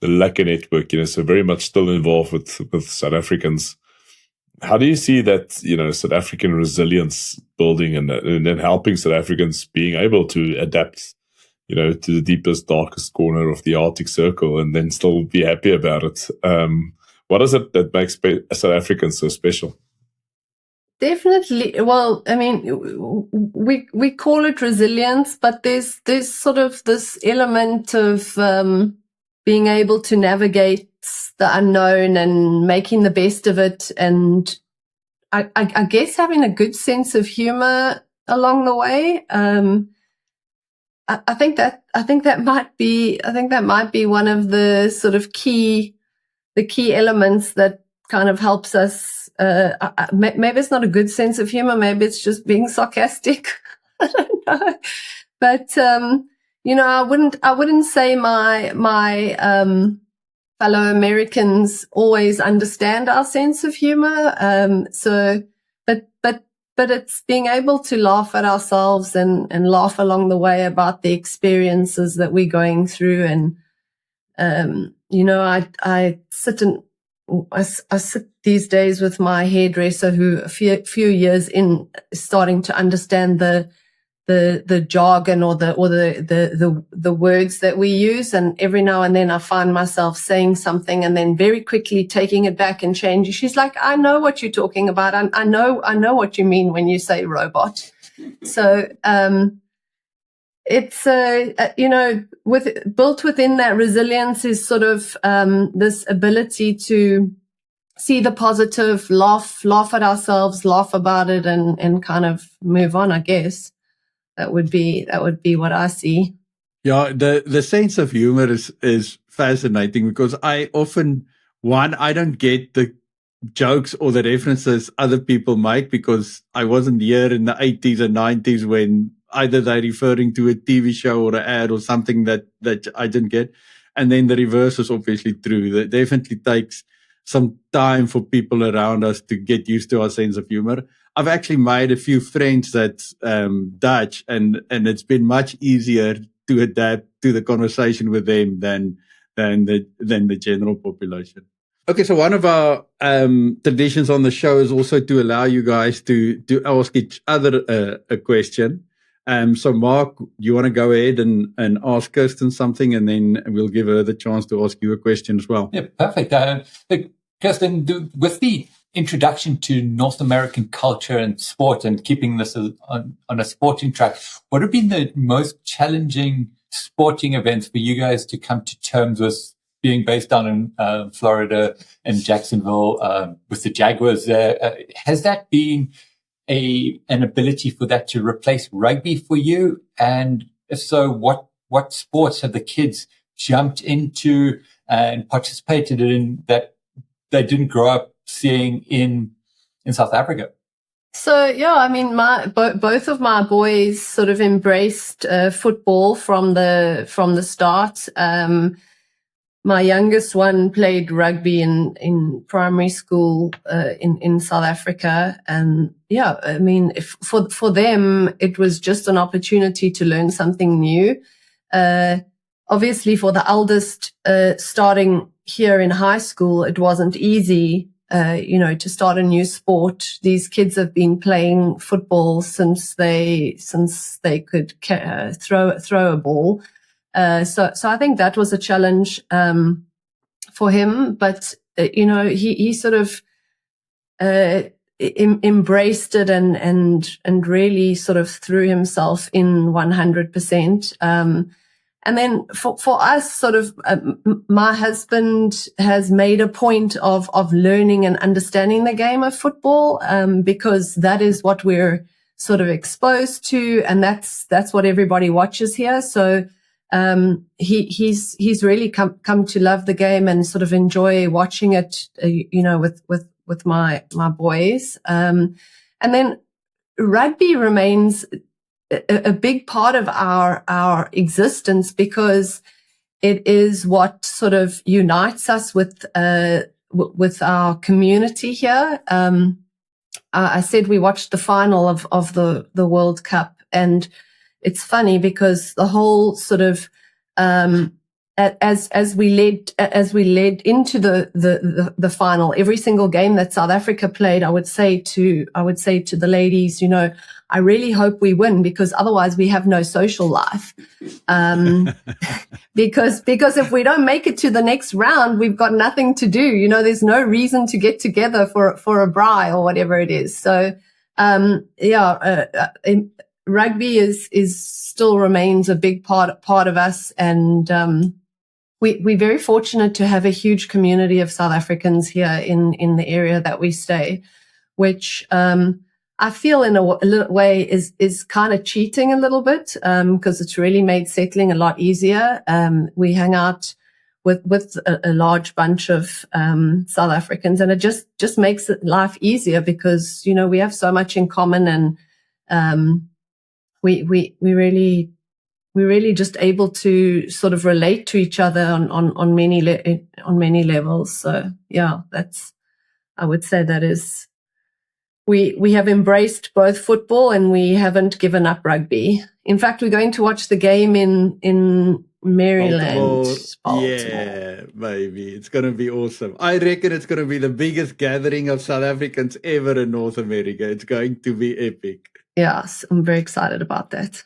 LACA network, so very much still involved with South Africans. How do you see that, South African resilience building and then helping South Africans being able to adapt, to the deepest, darkest corner of the Arctic Circle and then still be happy about it? What is it that makes South Africans so special? Definitely. Well, I mean, we call it resilience, but there's sort of this element of being able to navigate the unknown and making the best of it, and I guess having a good sense of humor along the way. I think that might be one of the sort of key elements that kind of helps us. Maybe it's not a good sense of humor. Maybe it's just being sarcastic. I don't know. But, I wouldn't say my fellow Americans always understand our sense of humor. But it's being able to laugh at ourselves and laugh along the way about the experiences that we're going through. And, I sit these days with my hairdresser who a few years in is starting to understand the jargon or the words that we use. And every now and then I find myself saying something and then very quickly taking it back and changing. She's like, I know what you're talking about. I know what you mean when you say robot. So, it's, built within that resilience is sort of, this ability to see the positive, laugh at ourselves, laugh about it and kind of move on, I guess. That would be what I see. Yeah, the sense of humor is fascinating because I don't get the jokes or the references other people make because I wasn't here in the 80s and 90s when either they're referring to a TV show or an ad or something that I didn't get. And then the reverse is obviously true. It definitely takes some time for people around us to get used to our sense of humor. I've actually made a few friends that's Dutch, and it's been much easier to adapt to the conversation with them than the general population. Okay, so one of our traditions on the show is also to allow you guys to ask each other a question. So Marc, you want to go ahead and ask Kirsten something, and then we'll give her the chance to ask you a question as well. Yeah, perfect. Kirsten, with the introduction to North American culture and sport and keeping this on a sporting track, what have been the most challenging sporting events for you guys to come to terms with being based down in Florida and Jacksonville with the Jaguars there. Has that been an ability for that to replace rugby for you? And if so, what sports have the kids jumped into and participated in that they didn't grow up seeing in South Africa? So yeah, I mean, both of my boys sort of embraced football from the start. My youngest one played rugby in primary school in South Africa, and yeah, I mean, for them it was just an opportunity to learn something new. Obviously, for the eldest, starting here in high school, it wasn't easy. To start a new sport. These kids have been playing football since they could throw a ball. So I think that was a challenge for him. But he sort of embraced it and really sort of threw himself in 100%. And then for us, sort of, my husband has made a point of learning and understanding the game of football, because that is what we're sort of exposed to, and that's what everybody watches here. So, he's really come to love the game and sort of enjoy watching it, with my boys. And then rugby remains a big part of our existence, because it is what sort of unites us with our community here. I said we watched the final of the World Cup, and it's funny because the whole sort of as we led into the final, every single game that South Africa played, I would say to the ladies, I really hope we win, because otherwise we have no social life. Because if we don't make it to the next round, we've got nothing to do. There's no reason to get together for a braai or whatever it is. So, rugby is still remains a big part of us, and we're very fortunate to have a huge community of South Africans here in the area that we stay, which I feel in a little way is kind of cheating a little bit, because it's really made settling a lot easier. We hang out with a large bunch of South Africans, and it just makes life easier, because we have so much in common, and we really just able to sort of relate to each other on many levels. So yeah, I would say that is. We have embraced both football, and we haven't given up rugby. In fact, we're going to watch the game in Maryland. Baltimore. Yeah, maybe. It's going to be awesome. I reckon it's going to be the biggest gathering of South Africans ever in North America. It's going to be epic. Yes, I'm very excited about that.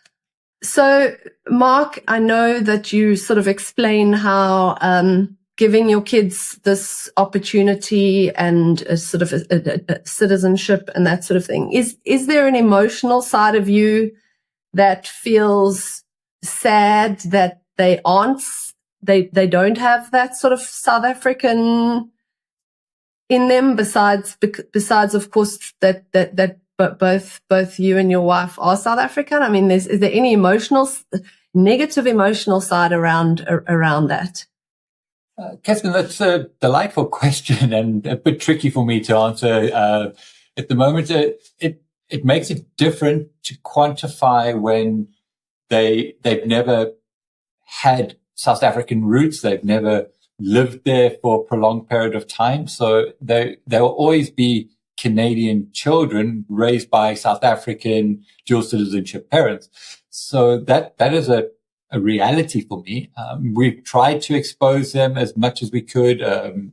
So, Mark, I know that you sort of explain how giving your kids this opportunity and a sort of a citizenship and that sort of thing. Is there an emotional side of you that feels sad that they don't have that sort of South African in them, besides of course that both you and your wife are South African? I mean, is there any negative emotional side around that? Kirsten, that's a delightful question and a bit tricky for me to answer at the moment. It makes it different to quantify when they've never had South African roots. They've never lived there for a prolonged period of time. So they'll always be Canadian children raised by South African dual citizenship parents. So that is a reality for me. We've tried to expose them as much as we could.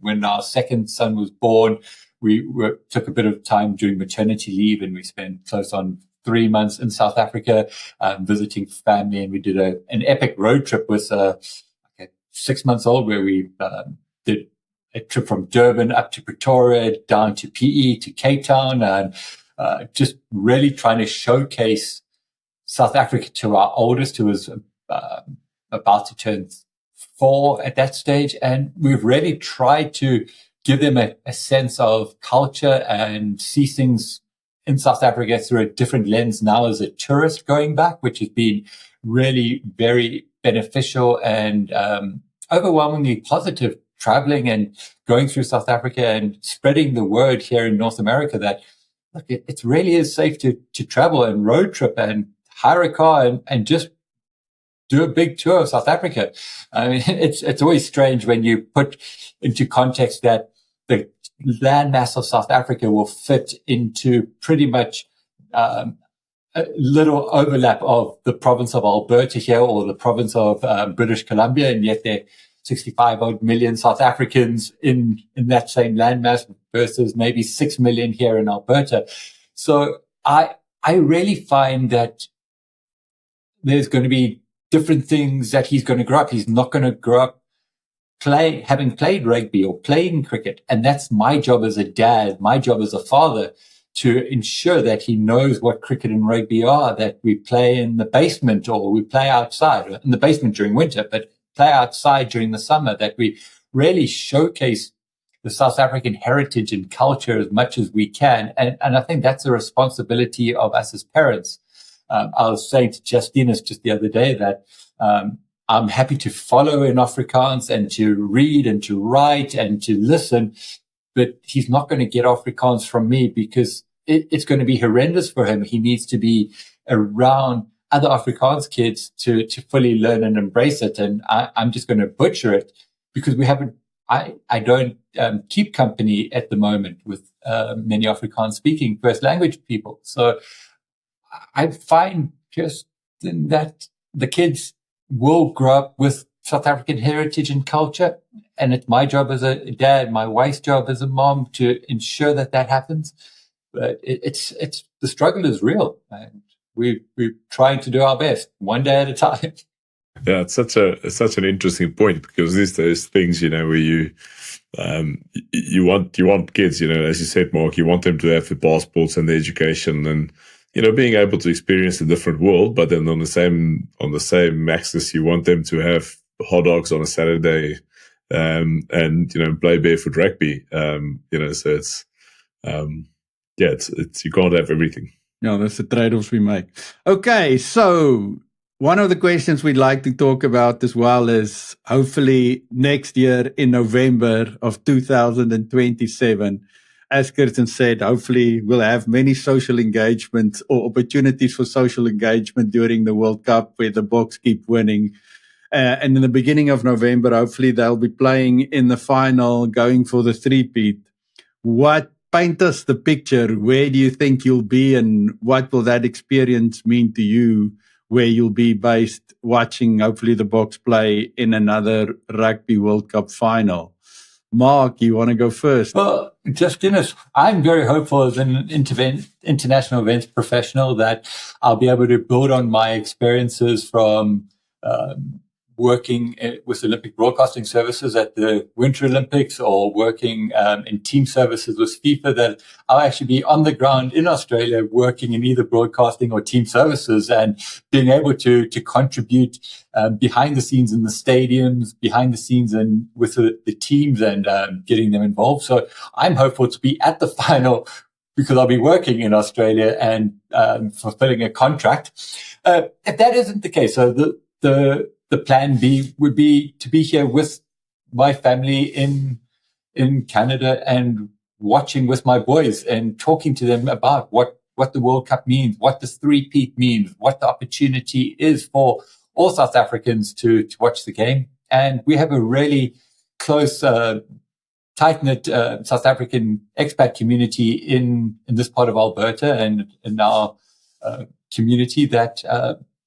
When our second son was born, we took a bit of time during maternity leave, and we spent close on 3 months in South Africa, visiting family. And we did an epic road trip with 6 months old, where we did a trip from Durban up to Pretoria, down to PE to Cape Town, and just really trying to showcase South Africa to our oldest, who was about to turn 4 at that stage. And we've really tried to give them a sense of culture and see things in South Africa through a different lens now as a tourist going back, which has been really very beneficial and overwhelmingly positive, traveling and going through South Africa and spreading the word here in North America that, look, it really is safe to travel and road trip and hire a car and just do a big tour of South Africa. I mean, it's always strange when you put into context that the landmass of South Africa will fit into pretty much a little overlap of the province of Alberta here or the province of British Columbia, and yet there are 65 odd million South Africans in that same landmass versus maybe 6 million here in Alberta. So I really find that there's going to be different things that he's going to grow up. He's not going to grow up having played rugby or playing cricket. And that's my job as a dad, my job as a father, to ensure that he knows what cricket and rugby are, that we play in the basement or we play outside, in the basement during winter, but play outside during the summer, that we really showcase the South African heritage and culture as much as we can. And I think that's a responsibility of us as parents. I was saying to Justinus just the other day that I'm happy to follow in Afrikaans and to read and to write and to listen, but he's not going to get Afrikaans from me because it's going to be horrendous for him. He needs to be around other Afrikaans kids to fully learn and embrace it. And I'm just going to butcher it because I don't keep company at the moment with many Afrikaans speaking first language people. So I find just that the kids will grow up with South African heritage and culture. And it's my job as a dad, my wife's job as a mom to ensure that happens. But it's the struggle is real. And we're trying to do our best one day at a time. Yeah, it's such an interesting point because these things, where you want kids, as you said, Mark, you want them to have the passports and the education and, being able to experience a different world, but then on the same axis, you want them to have hot dogs on a Saturday, and, play barefoot rugby. So it's you can't have everything. No, that's the trade-offs we make. Okay, so one of the questions we'd like to talk about as well is hopefully next year in November of 2027, as Kirsten said, hopefully we'll have many social engagements or opportunities for social engagement during the World Cup where the Boks keep winning. And in the beginning of November, hopefully they'll be playing in the final, going for the three-peat. Paint us the picture. Where do you think you'll be and what will that experience mean to you where you'll be based watching hopefully the Boks play in another Rugby World Cup final? Mark, you want to go first? Well, Justinus, I'm very hopeful as an international events professional that I'll be able to build on my experiences from working with Olympic Broadcasting Services at the Winter Olympics or working in team services with FIFA, that I'll actually be on the ground in Australia working in either broadcasting or team services and being able to contribute behind the scenes in the stadiums, behind the scenes and with the teams and getting them involved. So I'm hopeful to be at the final because I'll be working in Australia and fulfilling a contract. If that isn't the case, so the plan B would be to be here with my family in Canada and watching with my boys and talking to them about what the World Cup means, what this three-peat means, what the opportunity is for all South Africans to watch the game. And we have a really close, tight-knit South African expat community in this part of Alberta and in our community that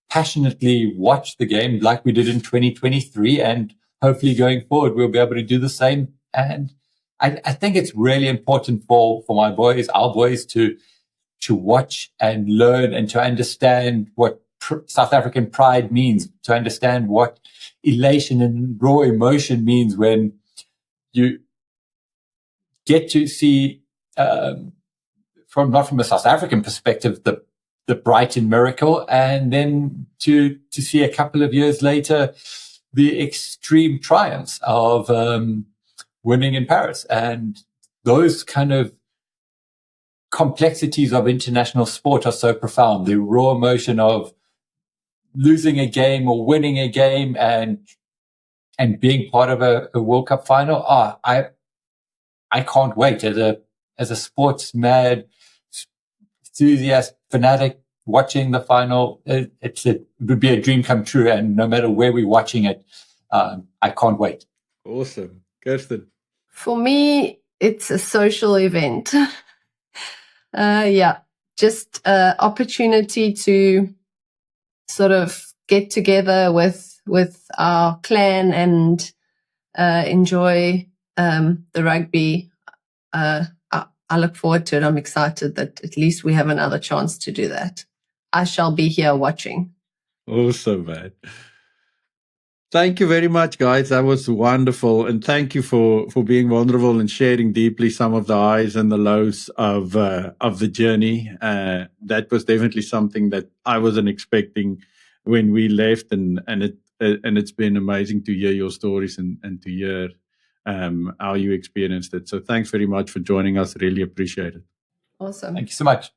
passionately watch the game like we did in 2023, and hopefully going forward we'll be able to do the same. And I think it's really important for my boys, our boys, to watch and learn and to understand what South African pride means, to understand what elation and raw emotion means when you get to see not from a South African perspective the Brighton miracle, and then to see a couple of years later the extreme triumphs of winning in Paris. And those kind of complexities of international sport are so profound. The raw emotion of losing a game or winning a game and being part of a World Cup final. I can't wait as a sports mad enthusiast fanatic watching the final. It would be a dream come true. And no matter where we're watching it, I can't wait. Awesome. Kirsten. For me, it's a social event. Just opportunity to sort of get together with our clan and enjoy the rugby. I look forward to it. I'm excited that at least we have another chance to do that. I shall be here watching. Awesome, man. Thank you very much, guys. That was wonderful. And thank you for being vulnerable and sharing deeply some of the highs and the lows of the journey. That was definitely something that I wasn't expecting when we left. And it's been amazing to hear your stories and to hear how you experienced it. So thanks very much for joining us. Really appreciate it. Awesome. Thank you so much.